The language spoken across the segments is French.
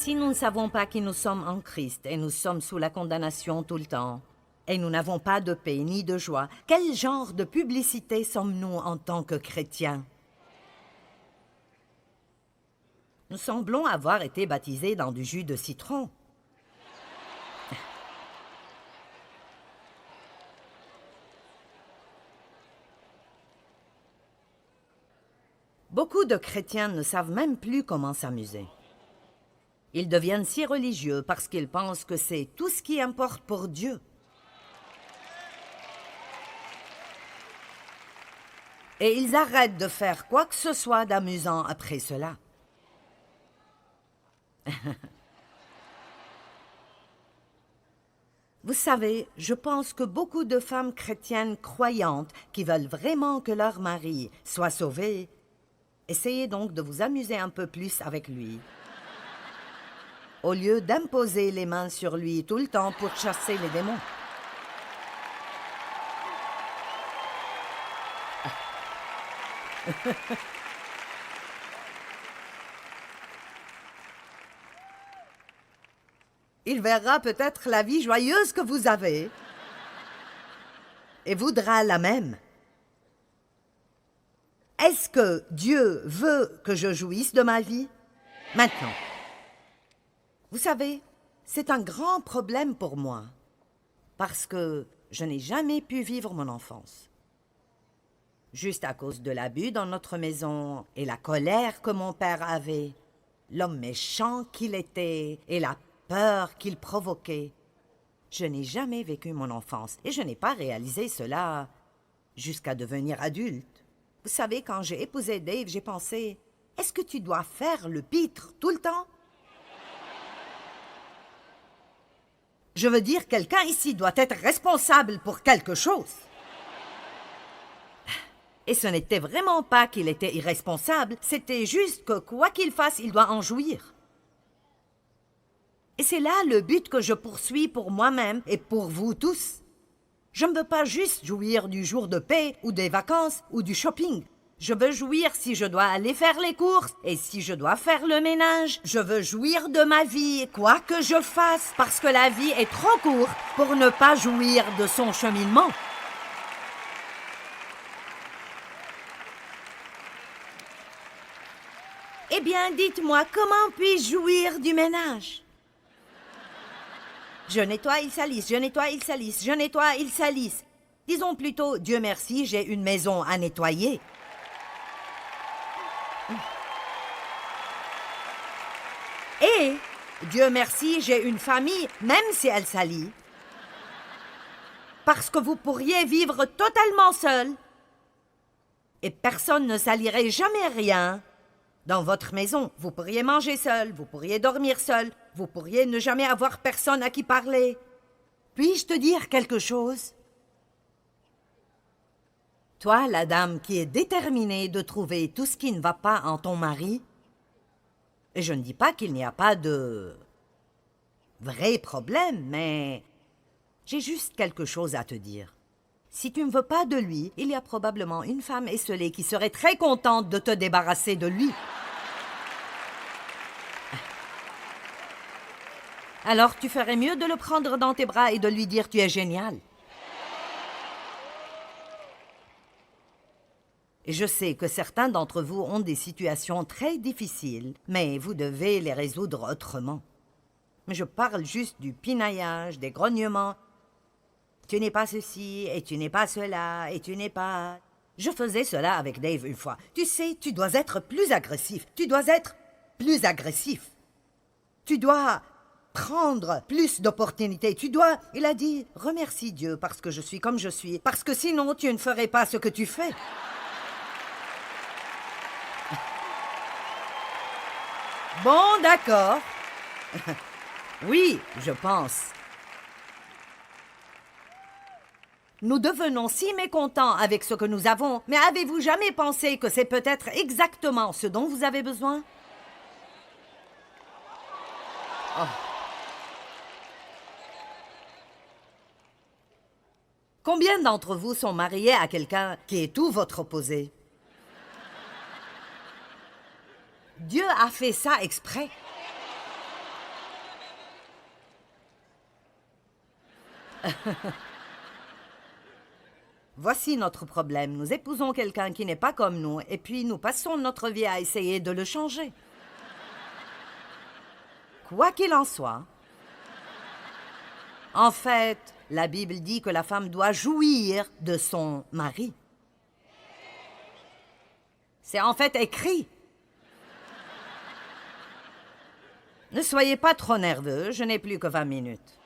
Si nous ne savons pas qui nous sommes en Christ et nous sommes sous la condamnation tout le temps, et nous n'avons pas de paix ni de joie, quel genre de publicité sommes-nous en tant que chrétiens? Nous semblons avoir été baptisés dans du jus de citron. Beaucoup de chrétiens ne savent même plus comment s'amuser. Ils deviennent si religieux parce qu'ils pensent que c'est tout ce qui importe pour Dieu. Et ils arrêtent de faire quoi que ce soit d'amusant après cela. Vous savez, je pense que beaucoup de femmes chrétiennes croyantes qui veulent vraiment que leur mari soit sauvé, essayez donc de vous amuser un peu plus avec lui. Au lieu d'imposer les mains sur lui tout le temps pour chasser les démons. Il verra peut-être la vie joyeuse que vous avez et voudra la même. Est-ce que Dieu veut que je jouisse de ma vie? Maintenant. Vous savez, c'est un grand problème pour moi, parce que je n'ai jamais pu vivre mon enfance. Juste à cause de l'abus dans notre maison et la colère que mon père avait, l'homme méchant qu'il était et la peur qu'il provoquait. Je n'ai jamais vécu mon enfance et je n'ai pas réalisé cela jusqu'à devenir adulte. Vous savez, quand j'ai épousé Dave, j'ai pensé, est-ce que tu dois faire le pitre tout le temps? Je veux dire, quelqu'un ici doit être responsable pour quelque chose. Et ce n'était vraiment pas qu'il était irresponsable, c'était juste que quoi qu'il fasse, il doit en jouir. Et c'est là le but que je poursuis pour moi-même et pour vous tous. Je ne veux pas juste jouir du jour de paix ou des vacances ou du shopping. Je veux jouir si je dois aller faire les courses et si je dois faire le ménage. Je veux jouir de ma vie, quoi que je fasse, parce que la vie est trop courte pour ne pas jouir de son cheminement. Eh bien, dites-moi, comment puis-je jouir du ménage? Je nettoie, ils salissent, je nettoie, ils salissent, je nettoie, ils salissent. Disons plutôt, Dieu merci, j'ai une maison à nettoyer. Et, Dieu merci, j'ai une famille, même si elle salit. Parce que vous pourriez vivre totalement seul. Et personne ne salirait jamais rien. Dans votre maison, vous pourriez manger seul, vous pourriez dormir seul, vous pourriez ne jamais avoir personne à qui parler. Puis-je te dire quelque chose? Toi, la dame qui est déterminée de trouver tout ce qui ne va pas en ton mari, et je ne dis pas qu'il n'y a pas de vrai problème, mais j'ai juste quelque chose à te dire. Si tu ne veux pas de lui, il y a probablement une femme esseulée qui serait très contente de te débarrasser de lui. Alors tu ferais mieux de le prendre dans tes bras et de lui dire « Tu es génial ». Et je sais que certains d'entre vous ont des situations très difficiles, mais vous devez les résoudre autrement. Mais je parle juste du pinaillage, des grognements. Tu n'es pas ceci, et tu n'es pas cela, et tu n'es pas... Je faisais cela avec Dave une fois. Tu sais, tu dois être plus agressif. Tu dois être plus agressif. Tu dois prendre plus d'opportunités. Tu dois... Il a dit, remercie Dieu parce que je suis comme je suis, parce que sinon tu ne ferais pas ce que tu fais. Bon, d'accord. Oui, je pense. Nous devenons si mécontents avec ce que nous avons, mais avez-vous jamais pensé que c'est peut-être exactement ce dont vous avez besoin? Oh. Combien d'entre vous sont mariés à quelqu'un qui est tout votre opposé? Dieu a fait ça exprès. Voici notre problème. Nous épousons quelqu'un qui n'est pas comme nous, et puis nous passons notre vie à essayer de le changer. Quoi qu'il en soit, en fait, la Bible dit que la femme doit jouir de son mari. C'est en fait écrit. Ne soyez pas trop nerveux, je n'ai plus que 20 minutes.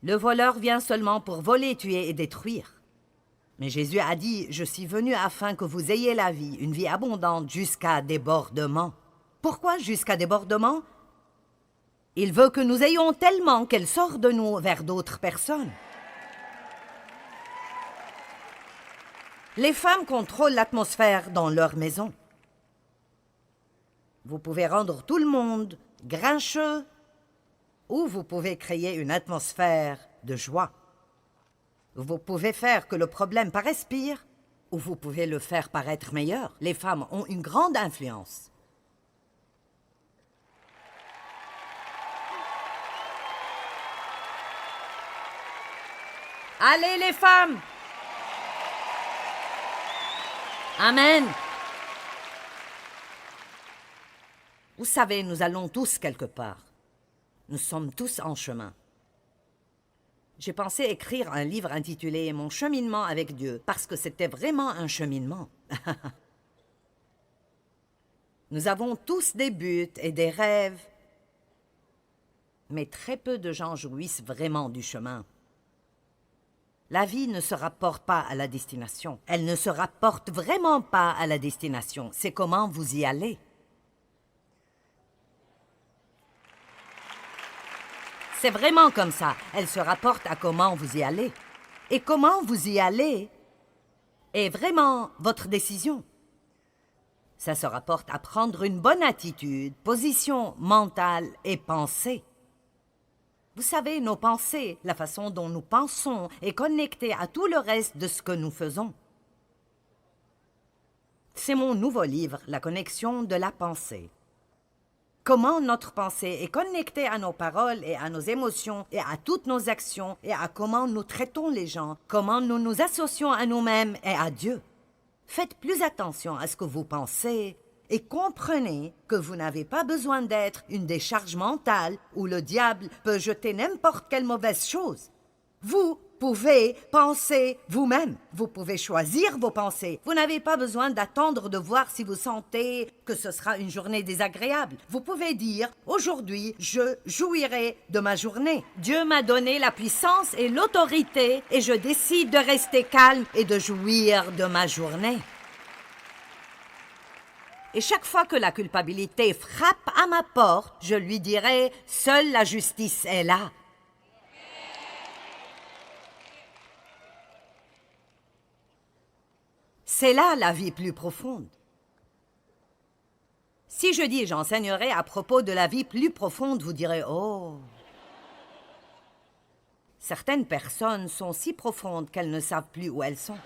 Le voleur vient seulement pour voler, tuer et détruire. Mais Jésus a dit, je suis venu afin que vous ayez la vie, une vie abondante jusqu'à débordement. Pourquoi jusqu'à débordement? Il veut que nous ayons tellement qu'elle sort de nous vers d'autres personnes. Les femmes contrôlent l'atmosphère dans leur maison. Vous pouvez rendre tout le monde grincheux ou vous pouvez créer une atmosphère de joie. Vous pouvez faire que le problème paraisse pire ou vous pouvez le faire paraître meilleur. Les femmes ont une grande influence. Allez les femmes! Amen! Vous savez, nous allons tous quelque part. Nous sommes tous en chemin. J'ai pensé écrire un livre intitulé « Mon cheminement avec Dieu » parce que c'était vraiment un cheminement. Nous avons tous des buts et des rêves, mais très peu de gens jouissent vraiment du chemin. La vie ne se rapporte pas à la destination. Elle ne se rapporte vraiment pas à la destination. C'est comment vous y allez. C'est vraiment comme ça. Elle se rapporte à comment vous y allez. Et comment vous y allez est vraiment votre décision. Ça se rapporte à prendre une bonne attitude, position mentale et pensée. Vous savez, nos pensées, la façon dont nous pensons est connectée à tout le reste de ce que nous faisons. C'est mon nouveau livre, La connexion de la pensée. Comment notre pensée est connectée à nos paroles et à nos émotions et à toutes nos actions et à comment nous traitons les gens, comment nous nous associons à nous-mêmes et à Dieu. Faites plus attention à ce que vous pensez et comprenez que vous n'avez pas besoin d'être une décharge mentale où le diable peut jeter n'importe quelle mauvaise chose. Vous pouvez penser vous-même. Vous pouvez choisir vos pensées. Vous n'avez pas besoin d'attendre de voir si vous sentez que ce sera une journée désagréable. Vous pouvez dire « Aujourd'hui, je jouirai de ma journée. Dieu m'a donné la puissance et l'autorité et je décide de rester calme et de jouir de ma journée. » Et chaque fois que la culpabilité frappe à ma porte, je lui dirai « Seule la justice est là. » C'est là la vie plus profonde. Si je dis j'enseignerai à propos de la vie plus profonde, vous direz « Oh !» Certaines personnes sont si profondes qu'elles ne savent plus où elles sont.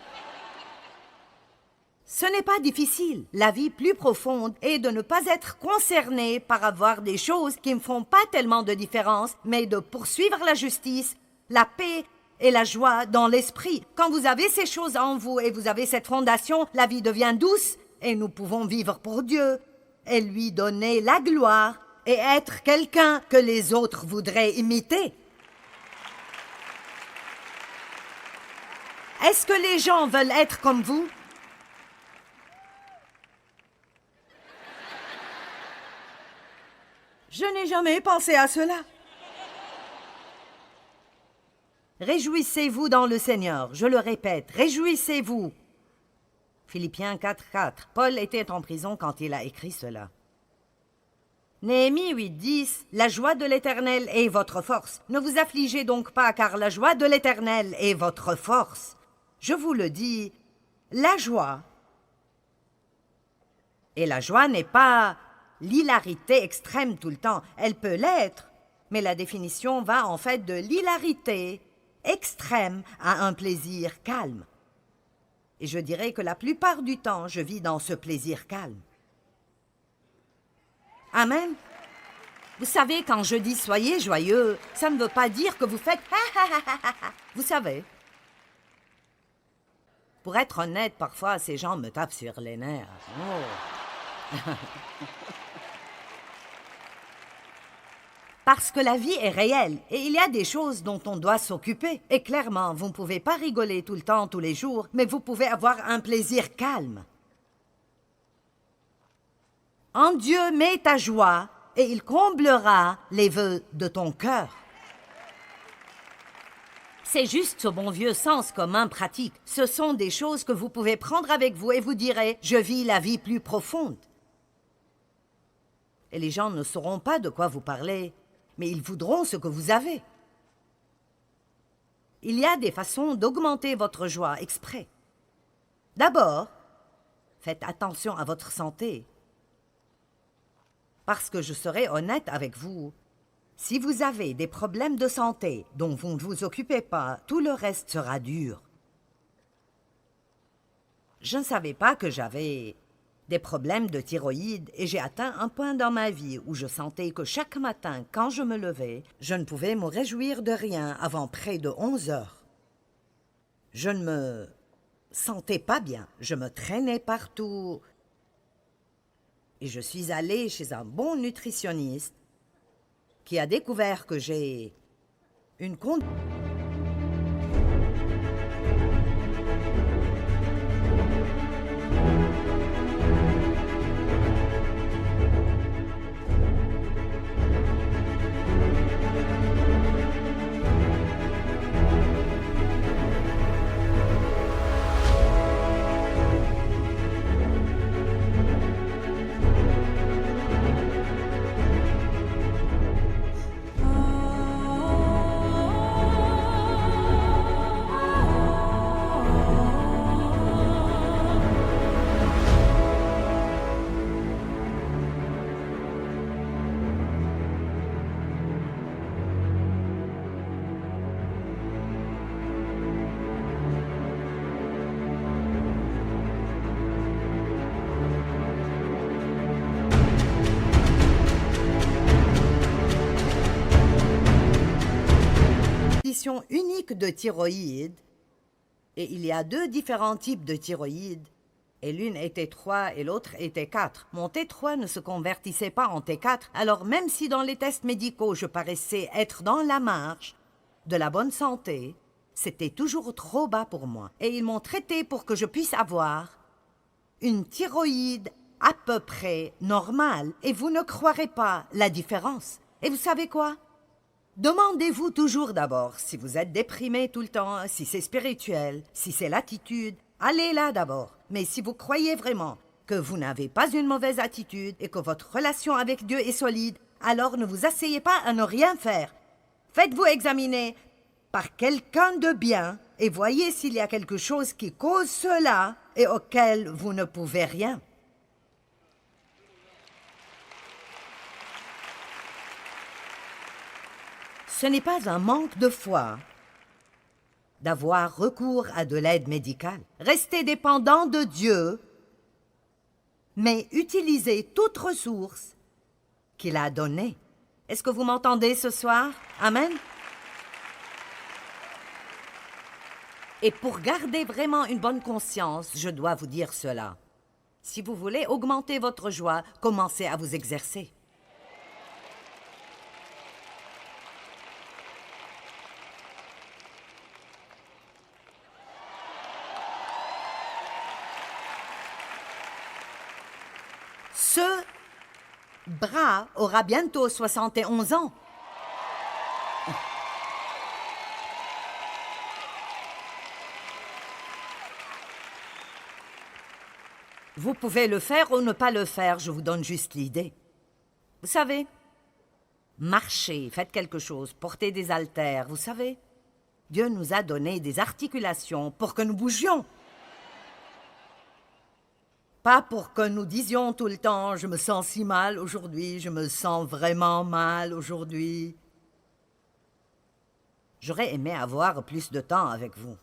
Ce n'est pas difficile. La vie plus profonde est de ne pas être concerné par avoir des choses qui ne font pas tellement de différence, mais de poursuivre la justice, la paix et la joie dans l'esprit. Quand vous avez ces choses en vous et vous avez cette fondation, la vie devient douce et nous pouvons vivre pour Dieu et lui donner la gloire et être quelqu'un que les autres voudraient imiter. Est-ce que les gens veulent être comme vous? Je n'ai jamais pensé à cela. Réjouissez-vous dans le Seigneur, je le répète, réjouissez-vous. Philippiens 4:4. Paul était en prison quand il a écrit cela. Néhémie 8:10. La joie de l'Éternel est votre force. Ne vous affligez donc pas, car la joie de l'Éternel est votre force. Je vous le dis, la joie. Et la joie n'est pas l'hilarité extrême tout le temps. Elle peut l'être, mais la définition va en fait de l'hilarité extrême à un plaisir calme. Et je dirais que la plupart du temps, je vis dans ce plaisir calme. Amen. Vous savez, quand je dis soyez joyeux, ça ne veut pas dire que vous faites Vous savez. Pour être honnête, parfois, ces gens me tapent sur les nerfs. Oh. Parce que la vie est réelle et il y a des choses dont on doit s'occuper. Et clairement, vous ne pouvez pas rigoler tout le temps, tous les jours, mais vous pouvez avoir un plaisir calme. En Dieu, mets ta joie et il comblera les vœux de ton cœur. C'est juste ce bon vieux sens commun pratique. Ce sont des choses que vous pouvez prendre avec vous et vous direz « Je vis la vie plus profonde ». Et les gens ne sauront pas de quoi vous parlez, mais ils voudront ce que vous avez. Il y a des façons d'augmenter votre joie exprès. D'abord, faites attention à votre santé. Parce que je serai honnête avec vous, si vous avez des problèmes de santé dont vous ne vous occupez pas, tout le reste sera dur. Je ne savais pas que j'avais des problèmes de thyroïde et j'ai atteint un point dans ma vie où je sentais que chaque matin, quand je me levais, je ne pouvais me réjouir de rien avant près de 11 heures. Je ne me sentais pas bien, je me traînais partout. Et je suis allée chez un bon nutritionniste qui a découvert que j'ai une condition. Unique de thyroïde, et il y a 2 différents types de thyroïde, et l'une était 3 et l'autre était 4. Mon T3 ne se convertissait pas en T4, alors même si dans les tests médicaux je paraissais être dans la marge de la bonne santé, c'était toujours trop bas pour moi. Et ils m'ont traité pour que je puisse avoir une thyroïde à peu près normale, et vous ne croirez pas la différence. Et vous savez quoi? Demandez-vous toujours d'abord si vous êtes déprimé tout le temps, si c'est spirituel, si c'est l'attitude. Allez là d'abord. Mais si vous croyez vraiment que vous n'avez pas une mauvaise attitude et que votre relation avec Dieu est solide, alors ne vous asseyez pas à ne rien faire. Faites-vous examiner par quelqu'un de bien et voyez s'il y a quelque chose qui cause cela et auquel vous ne pouvez rien. Ce n'est pas un manque de foi d'avoir recours à de l'aide médicale. Restez dépendant de Dieu, mais utilisez toute ressource qu'il a donnée. Est-ce que vous m'entendez ce soir? Amen. Et pour garder vraiment une bonne conscience, je dois vous dire cela. Si vous voulez augmenter votre joie, commencez à vous exercer. Ce bras aura bientôt 71 ans. Vous pouvez le faire ou ne pas le faire, je vous donne juste l'idée. Vous savez, marchez, faites quelque chose, portez des haltères, vous savez. Dieu nous a donné des articulations pour que nous bougions. Pas pour que nous disions tout le temps « je me sens si mal aujourd'hui, je me sens vraiment mal aujourd'hui ». J'aurais aimé avoir plus de temps avec vous.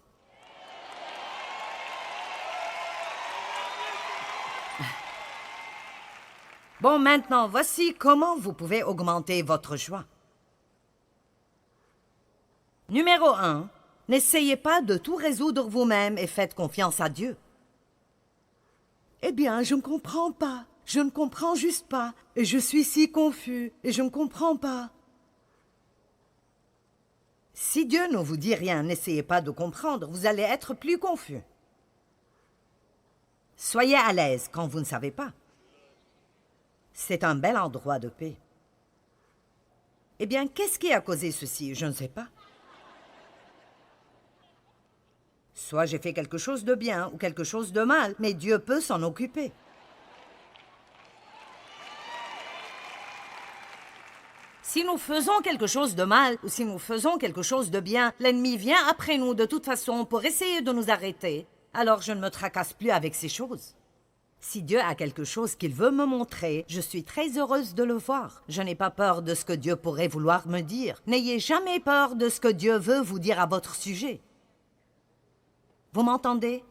Bon, maintenant, voici comment vous pouvez augmenter votre joie. Numéro 1, n'essayez pas de tout résoudre vous-même et faites confiance à Dieu. Eh bien, je ne comprends pas. Je ne comprends juste pas. Et je suis si confus. Et je ne comprends pas. Si Dieu ne vous dit rien, n'essayez pas de comprendre. Vous allez être plus confus. Soyez à l'aise quand vous ne savez pas. C'est un bel endroit de paix. Eh bien, qu'est-ce qui a causé ceci? Je ne sais pas. Soit j'ai fait quelque chose de bien ou quelque chose de mal, mais Dieu peut s'en occuper. Si nous faisons quelque chose de mal ou si nous faisons quelque chose de bien, l'ennemi vient après nous de toute façon pour essayer de nous arrêter. Alors je ne me tracasse plus avec ces choses. Si Dieu a quelque chose qu'il veut me montrer, je suis très heureuse de le voir. Je n'ai pas peur de ce que Dieu pourrait vouloir me dire. N'ayez jamais peur de ce que Dieu veut vous dire à votre sujet. Vous m'entendez?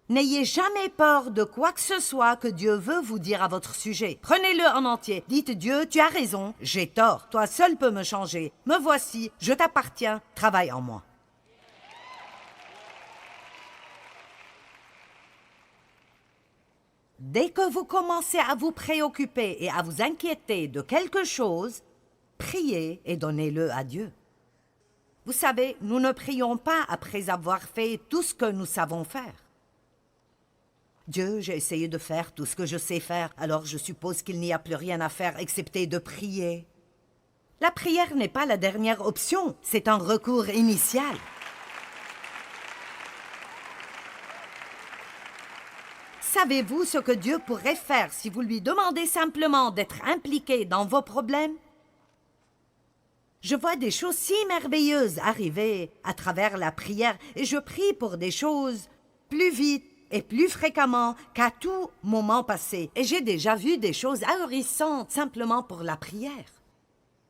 N'ayez jamais peur de quoi que ce soit que Dieu veut vous dire à votre sujet. Prenez-le en entier. Dites Dieu, tu as raison, j'ai tort. Toi seul peux me changer. Me voici, je t'appartiens, travaille en moi. Dès que vous commencez à vous préoccuper et à vous inquiéter de quelque chose, priez et donnez-le à Dieu. Vous savez, nous ne prions pas après avoir fait tout ce que nous savons faire. Dieu, j'ai essayé de faire tout ce que je sais faire, alors je suppose qu'il n'y a plus rien à faire excepté de prier. La prière n'est pas la dernière option, c'est un recours initial. Savez-vous ce que Dieu pourrait faire si vous lui demandez simplement d'être impliqué dans vos problèmes? Je vois des choses si merveilleuses arriver à travers la prière et je prie pour des choses plus vite et plus fréquemment qu'à tout moment passé. Et j'ai déjà vu des choses ahurissantes simplement pour la prière.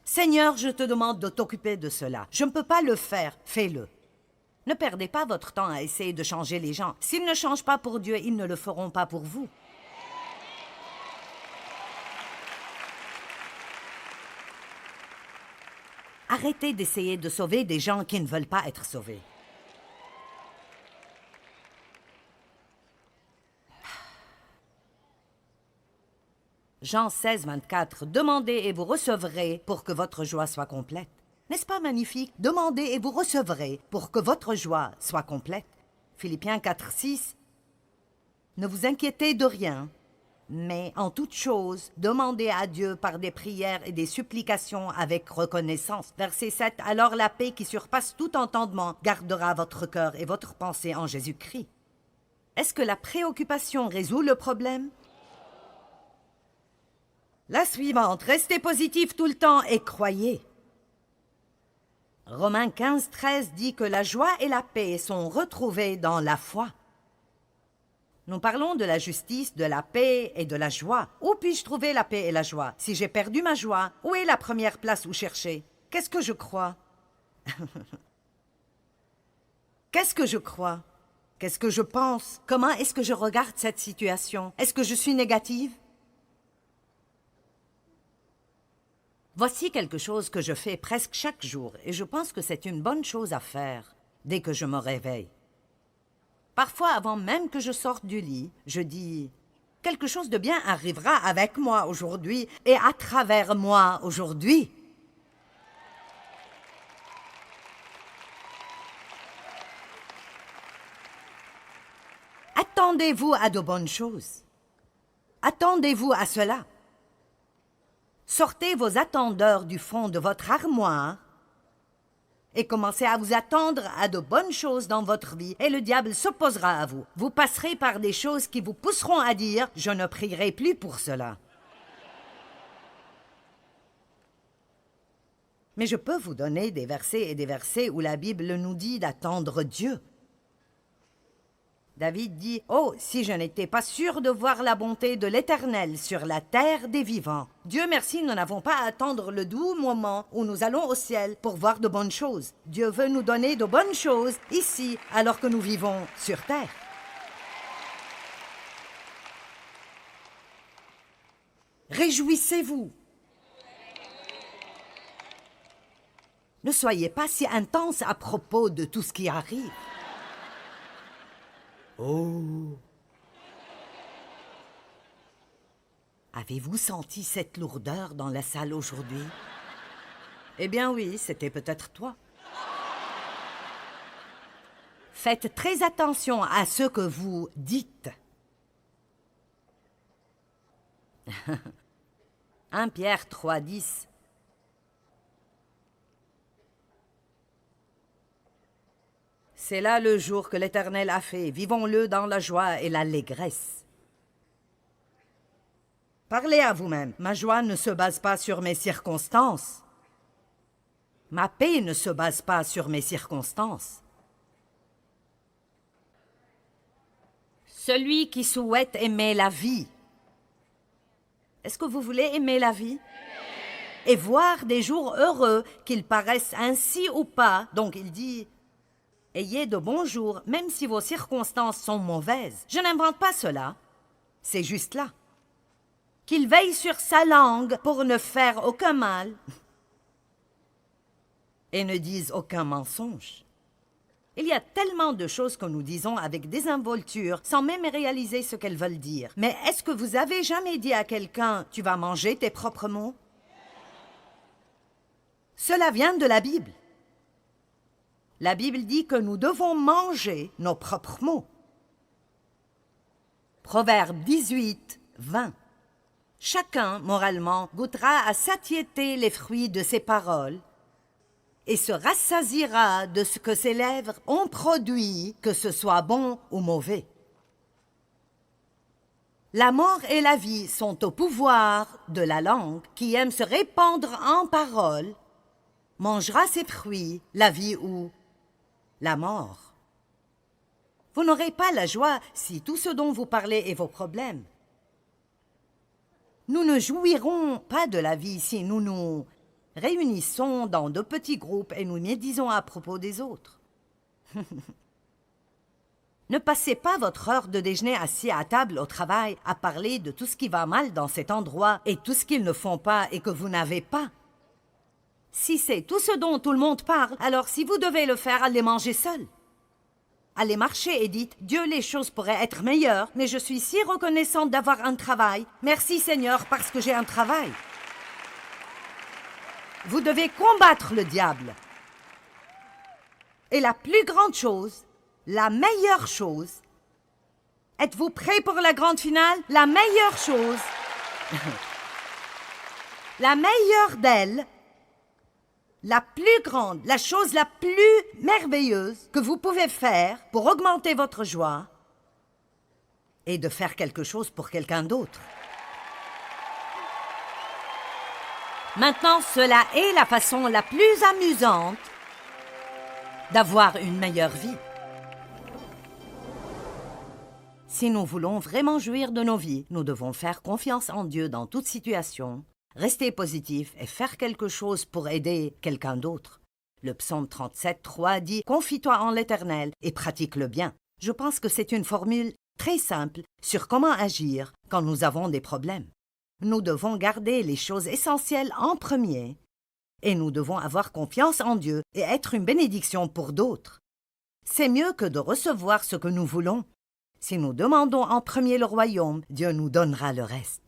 Seigneur, je te demande de t'occuper de cela. Je ne peux pas le faire, fais-le. Ne perdez pas votre temps à essayer de changer les gens. S'ils ne changent pas pour Dieu, ils ne le feront pas pour vous. Arrêtez d'essayer de sauver des gens qui ne veulent pas être sauvés. Jean 16, 24. Demandez et vous recevrez pour que votre joie soit complète. N'est-ce pas magnifique? Demandez et vous recevrez pour que votre joie soit complète. Philippiens 4, 6. Ne vous inquiétez de rien, mais en toute chose, demandez à Dieu par des prières et des supplications avec reconnaissance. Verset 7. Alors la paix qui surpasse tout entendement gardera votre cœur et votre pensée en Jésus-Christ. Est-ce que la préoccupation résout le problème? La suivante, restez positif tout le temps et croyez. Romains 15, 13 dit que la joie et la paix sont retrouvées dans la foi. Nous parlons de la justice, de la paix et de la joie. Où puis-je trouver la paix et la joie? Si j'ai perdu ma joie, où est la première place où chercher? Qu'est-ce que je crois? Qu'est-ce que je crois? Qu'est-ce que je pense? Comment est-ce que je regarde cette situation? Est-ce que je suis négative? Voici quelque chose que je fais presque chaque jour et je pense que c'est une bonne chose à faire dès que je me réveille. Parfois, avant même que je sorte du lit, je dis « Quelque chose de bien arrivera avec moi aujourd'hui et à travers moi aujourd'hui. » Attendez-vous à de bonnes choses. Attendez-vous à cela. Sortez vos attendeurs du fond de votre armoire et commencez à vous attendre à de bonnes choses dans votre vie et le diable s'opposera à vous. Vous passerez par des choses qui vous pousseront à dire « Je ne prierai plus pour cela ». Mais je peux vous donner des versets et des versets où la Bible nous dit d'attendre Dieu. David dit « Oh, si je n'étais pas sûr de voir la bonté de l'Éternel sur la terre des vivants. Dieu merci, nous n'avons pas à attendre le doux moment où nous allons au ciel pour voir de bonnes choses. Dieu veut nous donner de bonnes choses ici, alors que nous vivons sur terre. » Réjouissez-vous. Ne soyez pas si intense à propos de tout ce qui arrive. Oh! Avez-vous senti cette lourdeur dans la salle aujourd'hui? Eh bien oui, c'était peut-être toi. Faites très attention à ce que vous dites. 1 Pierre 3,10. C'est là le jour que l'Éternel a fait. Vivons-le dans la joie et l'allégresse. Parlez à vous-même. Ma joie ne se base pas sur mes circonstances. Ma paix ne se base pas sur mes circonstances. Celui qui souhaite aimer la vie. Est-ce que vous voulez aimer la vie? Et voir des jours heureux, qu'ils paraissent ainsi ou pas. Donc il dit... Ayez de bons jours, même si vos circonstances sont mauvaises. Je n'invente pas cela. C'est juste là. Qu'il veille sur sa langue pour ne faire aucun mal et ne dise aucun mensonge. Il y a tellement de choses que nous disons avec désinvolture sans même réaliser ce qu'elles veulent dire. Mais est-ce que vous avez jamais dit à quelqu'un « Tu vas manger tes propres mots » ? Cela vient de la Bible. La Bible dit que nous devons manger nos propres mots. Proverbe 18, 20. Chacun, moralement, goûtera à satiété les fruits de ses paroles et se rassasiera de ce que ses lèvres ont produit, que ce soit bon ou mauvais. La mort et la vie sont au pouvoir de la langue qui aime se répandre en paroles, mangera ses fruits, la vie ou la mort. Vous n'aurez pas la joie si tout ce dont vous parlez est vos problèmes. Nous ne jouirons pas de la vie si nous nous réunissons dans de petits groupes et nous médisons à propos des autres. Ne passez pas votre heure de déjeuner assis à table au travail à parler de tout ce qui va mal dans cet endroit et tout ce qu'ils ne font pas et que vous n'avez pas. Si c'est tout ce dont tout le monde parle, alors si vous devez le faire, allez manger seul. Allez marcher et dites, Dieu, les choses pourraient être meilleures, mais je suis si reconnaissante d'avoir un travail. Merci Seigneur parce que j'ai un travail. Vous devez combattre le diable. Et la plus grande chose, la meilleure chose, êtes-vous prêts pour la grande finale? La meilleure chose, la meilleure d'elles, la plus grande, la chose la plus merveilleuse que vous pouvez faire pour augmenter votre joie est de faire quelque chose pour quelqu'un d'autre. Maintenant, cela est la façon la plus amusante d'avoir une meilleure vie. Si nous voulons vraiment jouir de nos vies, nous devons faire confiance en Dieu dans toute situation, rester positif et faire quelque chose pour aider quelqu'un d'autre. Le psaume 37, 3 dit « Confie-toi en l'Éternel et pratique le bien ». Je pense que c'est une formule très simple sur comment agir quand nous avons des problèmes. Nous devons garder les choses essentielles en premier et nous devons avoir confiance en Dieu et être une bénédiction pour d'autres. C'est mieux que de recevoir ce que nous voulons. Si nous demandons en premier le royaume, Dieu nous donnera le reste.